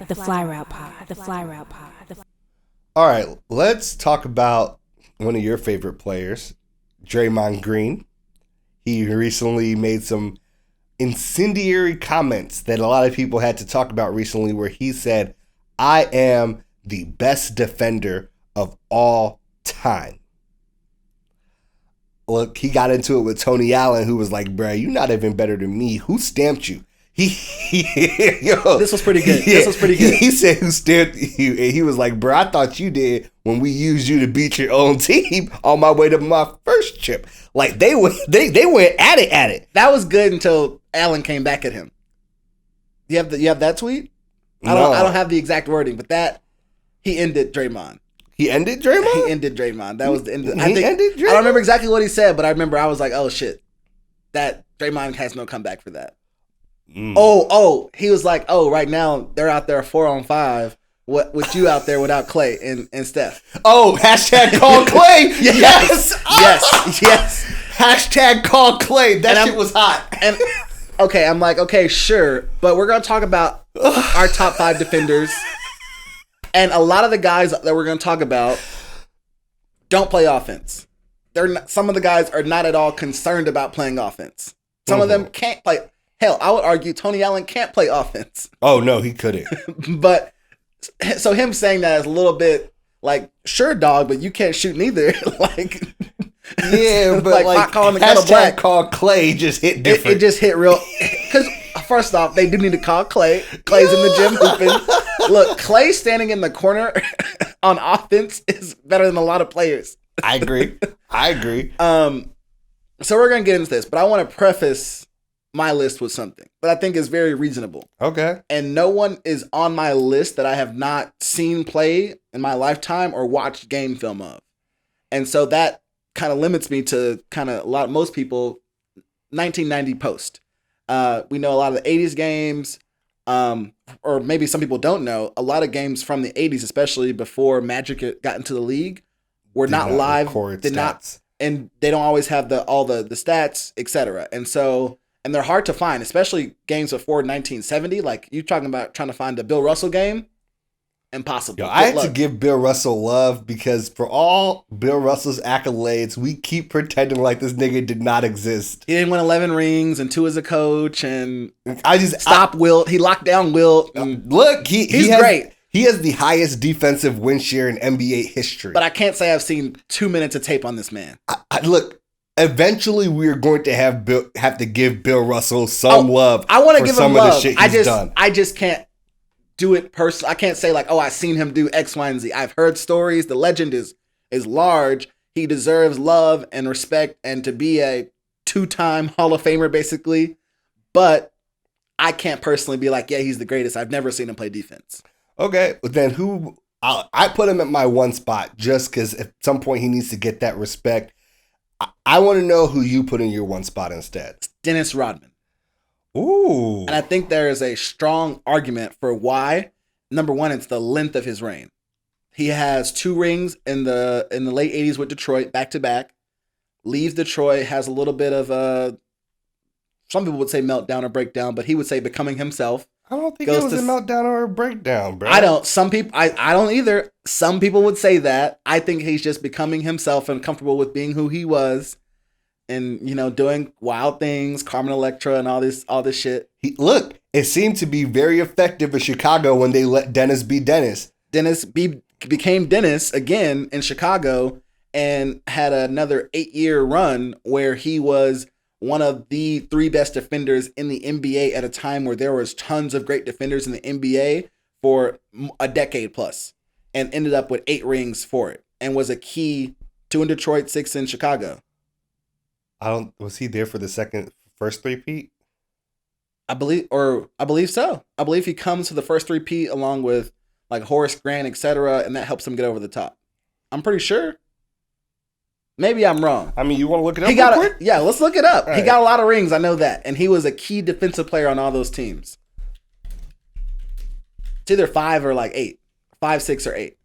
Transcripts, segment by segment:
The Fly Route Pod. The Fly Route Pod. All right, let's talk about one of your favorite players, Draymond Green. He recently made some incendiary comments that a lot of people had to talk about recently, where he said, "I am the best defender of all time." Look, he got into it with Tony Allen, who was like, "Bruh, you're not even better than me. Who stamped you?" This was pretty good. Yeah, this was pretty good. He said, "Who stamped you?" And he was like, "Bro, I thought you did when we used you to beat your own team on my way to my first trip." Like they went at it. That was good until Allen came back at him. You have that tweet? I don't have the exact wording, but that he ended Draymond. He ended Draymond? He ended Draymond. That was the end. Ended Draymond? I don't remember exactly what he said, but I remember I was like, "Oh shit, that Draymond has no comeback for that." Oh, he was like, "Oh, right now they're out there 4-on-5 with you out there without Clay and Steph." Oh, hashtag call Clay. Yes. Yes. Hashtag call Clay. That shit was hot. And okay, I'm like, okay, sure, but we're gonna talk about our top 5 defenders, and a lot of the guys that we're gonna talk about don't play offense. Some of the guys are not at all concerned about playing offense. Some of them can't play. Hell, I would argue Tony Allen can't play offense. Oh, no, he couldn't. But, so him saying that is a little bit like, sure, dog, but you can't shoot neither. Like, yeah, but like calling the kettle black. Call Clay just hit different. It just hit real. Because, first off, they do need to call Clay. Clay's in the gym hooping. Look, Clay standing in the corner on offense is better than a lot of players. I agree. So we're going to get into this, but I want to preface my list with something that I think is very reasonable. Okay. And no one is on my list that I have not seen play in my lifetime or watched game film of. And so that kind of limits me to most people 1990 post. We know a lot of the 80s games, or maybe some people don't know, a lot of games from the 80s, especially before Magic got into the league, were not live, and they don't always have all the stats, etc. And they're hard to find, especially games before 1970. Like, you talking about trying to find a Bill Russell game? Impossible. I had to give Bill Russell love, because for all Bill Russell's accolades, we keep pretending like this nigga did not exist. He didn't win 11 rings and 2 as a coach, and stop Wilt. He locked down Wilt. Look, he's great. He has the highest defensive win share in NBA history. But I can't say I've seen 2 minutes of tape on this man. Look. Eventually, we're going to have to give Bill Russell some love. I want to give him love. The shit he's done. I just can't do it personally. I can't say like, "Oh, I've seen him do X, Y, and Z." I've heard stories. The legend is large. He deserves love and respect, and to be a 2-time Hall of Famer, basically. But I can't personally be like, "Yeah, he's the greatest." I've never seen him play defense. Okay, but then who? I put him at my 1 spot just because at some point he needs to get that respect. I want to know who you put in your 1 spot instead. Dennis Rodman. Ooh. And I think there is a strong argument for why. Number one, it's the length of his reign. He has 2 rings in the late 80s with Detroit, back to back. Leaves Detroit, has a little bit of a, some people would say meltdown or breakdown, but he would say becoming himself. I don't think it was a meltdown or a breakdown, bro. I don't. Some people, I don't either. Some people would say that. I think he's just becoming himself and comfortable with being who he was, and doing wild things, Carmen Electra and all this shit. Look, it seemed to be very effective in Chicago when they let Dennis be Dennis. Dennis became Dennis again in Chicago and had another 8-year run where he was one of the 3 best defenders in the NBA at a time where there was tons of great defenders in the NBA for a decade plus, and ended up with 8 rings for it, and was a key 2 in Detroit, 6 in Chicago. Was he there for the first three-peat? I believe so. I believe he comes to the first three-peat along with like Horace Grant, etc., and that helps him get over the top. I'm pretty sure. Maybe I'm wrong. I mean, you want to look it up? Yeah, let's look it up. All he right. got a lot of rings, I know that. And he was a key defensive player on all those teams. It's either 5 or like 8. 5, 6, or 8.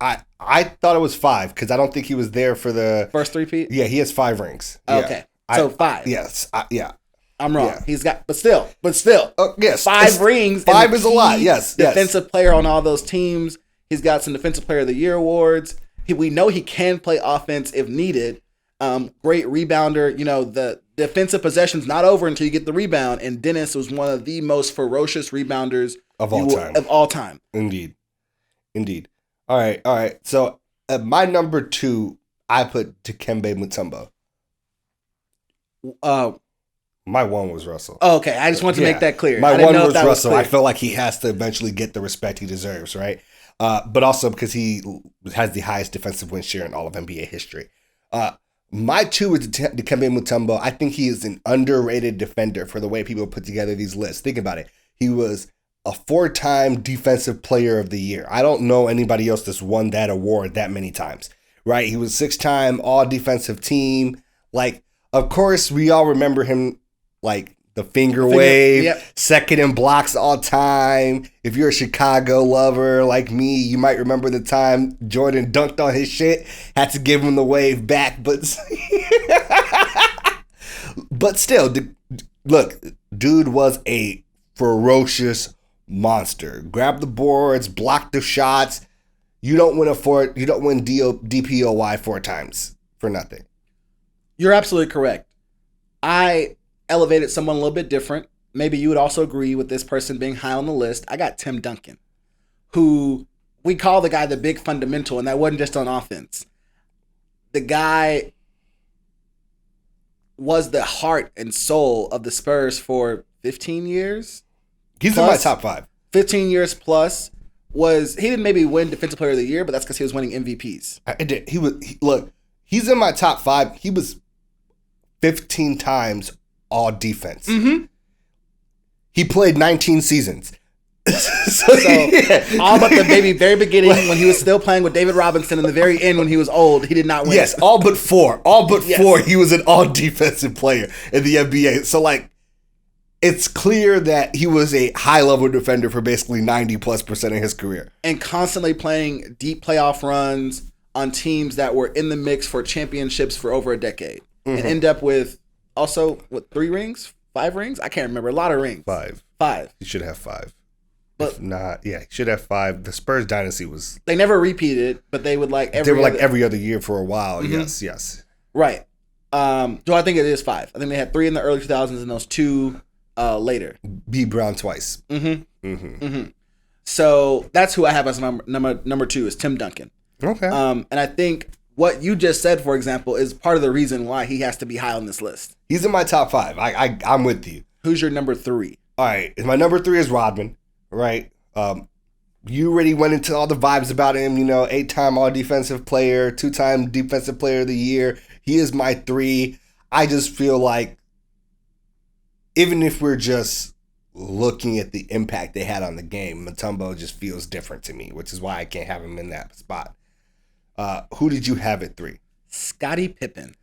I thought it was 5 because I don't think he was there for the first three-peat? Yeah, he has 5 rings. Okay. So 5. Yes. Yeah. I'm wrong. Yeah. He's got, but still. Yes, 5 rings. 5 and is a lot. Yes, Defensive player on all those teams. Yes. Defensive player on all those teams. He's got some defensive player of the year awards. We know he can play offense if needed. Great rebounder. You know, the defensive possession's not over until you get the rebound. And Dennis was one of the most ferocious rebounders of all time. Indeed. All right. So my number 2, I put Kembe Mutumbo. My 1 was Russell. Oh, okay, I just wanted to make that clear. My 1 was Russell. I feel like he has to eventually get the respect he deserves, right? But also because he has the highest defensive win share in all of NBA history. My 2 is Kembe Mutombo. I think he is an underrated defender for the way people put together these lists. Think about it. He was a 4-time defensive player of the year. I don't know anybody else that's won that award that many times, right? He was 6-time all defensive team. Like, of course, we all remember him like the finger wave, yep. second in blocks all time. If you're a Chicago lover like me, you might remember the time Jordan dunked on his shit, had to give him the wave back. But still, look, dude was a ferocious monster. Grab the boards, block the shots. You don't win DPOY 4 times for nothing. You're absolutely correct. I elevated someone a little bit different. Maybe you would also agree with this person being high on the list. I got Tim Duncan, who we call the guy the big fundamental, and that wasn't just on offense. The guy was the heart and soul of the Spurs for 15 years. He's plus, in my top 5. 15 years plus. He didn't maybe win Defensive Player of the Year, but that's because he was winning MVPs. Look, he's in my top 5. He was 15 times all defense. Mm-hmm. He played 19 seasons. All but the very beginning when he was still playing with David Robinson, and the very end when he was old, he did not win. Yes, all but 4. He was an all defensive player in the NBA. So like, it's clear that he was a high level defender for basically 90+% of his career. And constantly playing deep playoff runs on teams that were in the mix for championships for over a decade. Mm-hmm. And end up with also, 3 rings? 5 rings? I can't remember. A lot of rings. 5. He should have 5. But if not, he should have 5. The Spurs dynasty was... They never repeated, but they would every other year for a while. Mm-hmm. Yes. Right. So I think it is 5. I think they had 3 in the early 2000s and those 2 later. B. Brown twice. Mm-hmm. Mm-hmm. Mm-hmm. So that's who I have as number 2 is Tim Duncan. Okay. And I think what you just said, for example, is part of the reason why he has to be high on this list. He's in my top 5. I'm with you. Who's your number 3? All right. My number 3 is Rodman, right? You already went into all the vibes about him, 8-time all-defensive player, 2-time defensive player of the year. He is my 3. I just feel like even if we're just looking at the impact they had on the game, Mutombo just feels different to me, which is why I can't have him in that spot. Who did you have at 3? Scotty Pippin.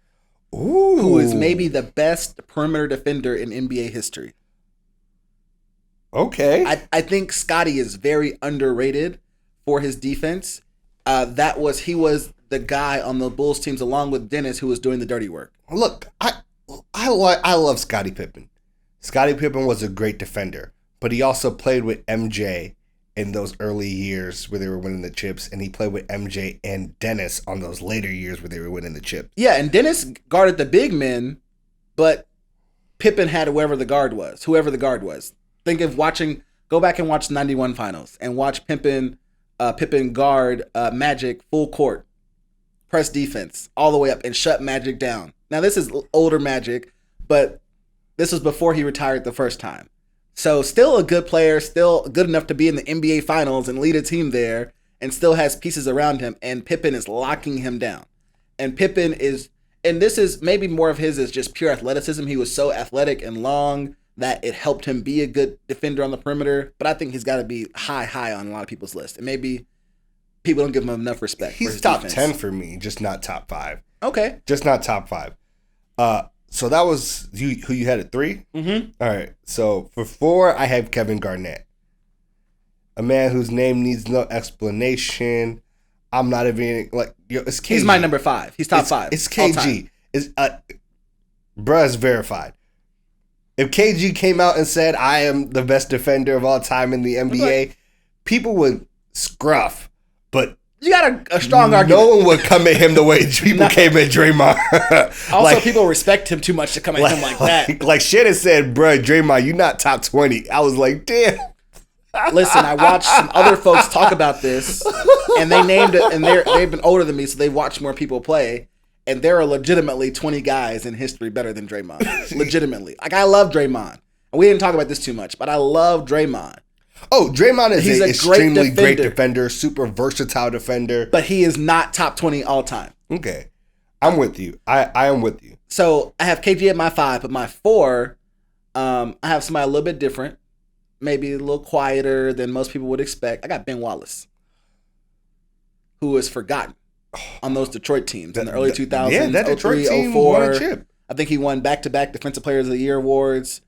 Ooh. Who is maybe the best perimeter defender in NBA history. Okay. I think Scotty is very underrated for his defense. He was the guy on the Bulls teams along with Dennis who was doing the dirty work. Look, I love Scotty Pippin. Scotty Pippin was a great defender, but he also played with MJ in those early years where they were winning the chips, and he played with MJ and Dennis on those later years where they were winning the chip. Yeah, and Dennis guarded the big men, but Pippen had whoever the guard was. Go back and watch the 91 finals and watch Pippen guard Magic full court, press defense all the way up and shut Magic down. Now this is older Magic, but this was before he retired the first time. So still a good player, still good enough to be in the NBA finals and lead a team there, and still has pieces around him, and Pippen is locking him down. And this is maybe more of his is just pure athleticism. He was so athletic and long that it helped him be a good defender on the perimeter, but I think he's got to be high on a lot of people's list. And maybe people don't give him enough respect. He's top defense. 10 for me, just not top 5. Okay. Just not top 5. So that was who you had at 3? Mm-hmm. All right. So for 4, I have Kevin Garnett. A man whose name needs no explanation. I'm not even it's KG. He's my number 5. He's top 5. It's KG. It's verified. If KG came out and said, I am the best defender of all time in the NBA, people would scruff. But you got a strong argument. No one would come at him the way people came at Draymond. Also, people respect him too much to come at him like that. Like Shannon said, bro, Draymond, you not top 20. I was like, damn. Listen, I watched some other folks talk about this, and they named it, and they've been older than me, so they've watched more people play. And there are legitimately 20 guys in history better than Draymond. Legitimately. Like, I love Draymond. And we didn't talk about this too much, but I love Draymond. Oh, Draymond is He's an a extremely great great defender, super versatile defender. But he is not top 20 all time. Okay. I'm with you. I am with you. So I have KG at my 5, but my 4, I have somebody a little bit different. Maybe a little quieter than most people would expect. I got Ben Wallace, who was forgotten on those Detroit teams in the early 2000s. Yeah, that Detroit 03, team 04. won a chip. I think he won back-to-back Defensive Players of the Year awards.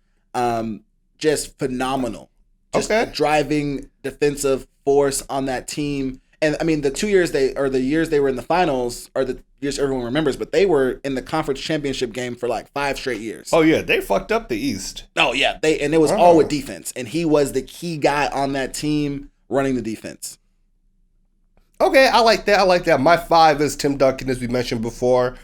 Just phenomenal. Just a driving defensive force on that team. And I mean, the years they were in the finals are the years everyone remembers, but they were in the conference championship game for like 5 straight years. Oh yeah, they fucked up the East. Oh yeah, it was all with defense, and he was the key guy on that team running the defense. Okay, I like that. My 5 is Tim Duncan, as we mentioned before.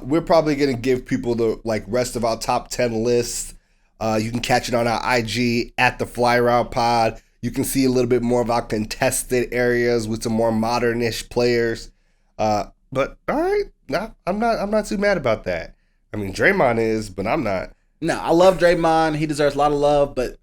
We're probably gonna give people the rest of our top 10 lists. You can catch it on our IG at the Fly Route Pod. You can see a little bit more of our contested areas with some more modern-ish players. But all right, I'm not too mad about that. I mean, Draymond is, but I'm not. No, I love Draymond. He deserves a lot of love, but